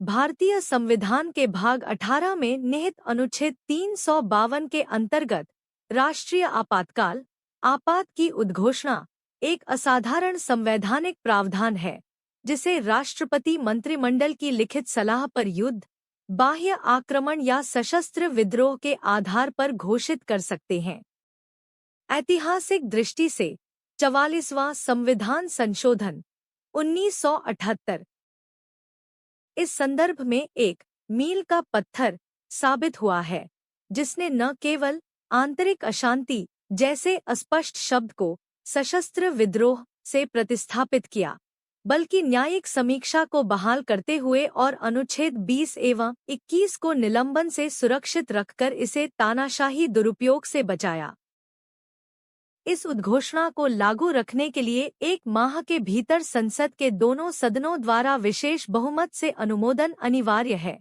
भारतीय संविधान के भाग 18 में निहित अनुच्छेद 352 के अंतर्गत राष्ट्रीय आपातकाल आपात की उद्घोषणा एक असाधारण संवैधानिक प्रावधान है, जिसे राष्ट्रपति मंत्रिमंडल की लिखित सलाह पर युद्ध, बाह्य आक्रमण या सशस्त्र विद्रोह के आधार पर घोषित कर सकते हैं। ऐतिहासिक दृष्टि से 44वां संविधान संशोधन 1978 इस संदर्भ में एक मील का पत्थर साबित हुआ है, जिसने न केवल आंतरिक अशांति जैसे अस्पष्ट शब्द को सशस्त्र विद्रोह से प्रतिस्थापित किया, बल्कि न्यायिक समीक्षा को बहाल करते हुए और अनुच्छेद 20 एवं 21 को निलंबन से सुरक्षित रखकर इसे तानाशाही दुरुपयोग से बचाया। इस उद्घोषणा को लागू रखने के लिए 1 माह के भीतर संसद के दोनों सदनों द्वारा विशेष बहुमत से अनुमोदन अनिवार्य है,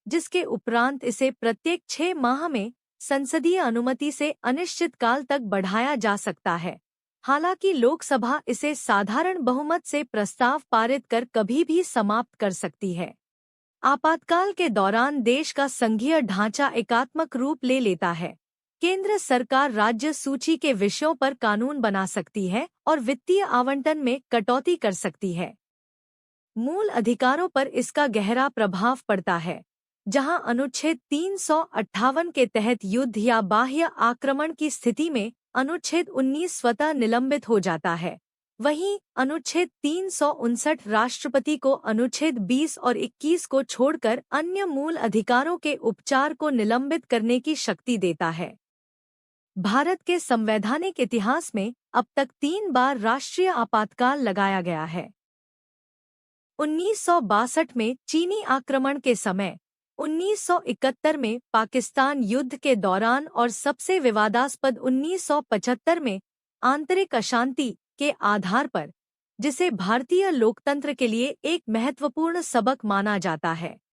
जिसके उपरांत इसे प्रत्येक 6 माह में संसदीय अनुमति से अनिश्चित काल तक बढ़ाया जा सकता है। हालांकि लोकसभा इसे साधारण बहुमत से प्रस्ताव पारित कर कभी भी समाप्त कर सकती है। आपातकाल के दौरान देश का संघीय ढांचा एकात्मक रूप ले लेता है। केंद्र सरकार राज्य सूची के विषयों पर कानून बना सकती है और वित्तीय आवंटन में कटौती कर सकती है। मूल अधिकारों पर इसका गहरा प्रभाव पड़ता है, जहां अनुच्छेद 358 के तहत युद्ध या बाह्य आक्रमण की स्थिति में अनुच्छेद 19 स्वतः निलंबित हो जाता है। वहीं अनुच्छेद 359 राष्ट्रपति को अनुच्छेद 20 और 21 को छोड़कर अन्य मूल अधिकारों के उपचार को निलंबित करने की शक्ति देता है। भारत के संवैधानिक इतिहास में अब तक 3 बार राष्ट्रीय आपातकाल लगाया गया है। 1962 में चीनी आक्रमण के समय, 1971 में पाकिस्तान युद्ध के दौरान और सबसे विवादास्पद 1975 में आंतरिक अशांति के आधार पर, जिसे भारतीय लोकतंत्र के लिए एक महत्वपूर्ण सबक माना जाता है।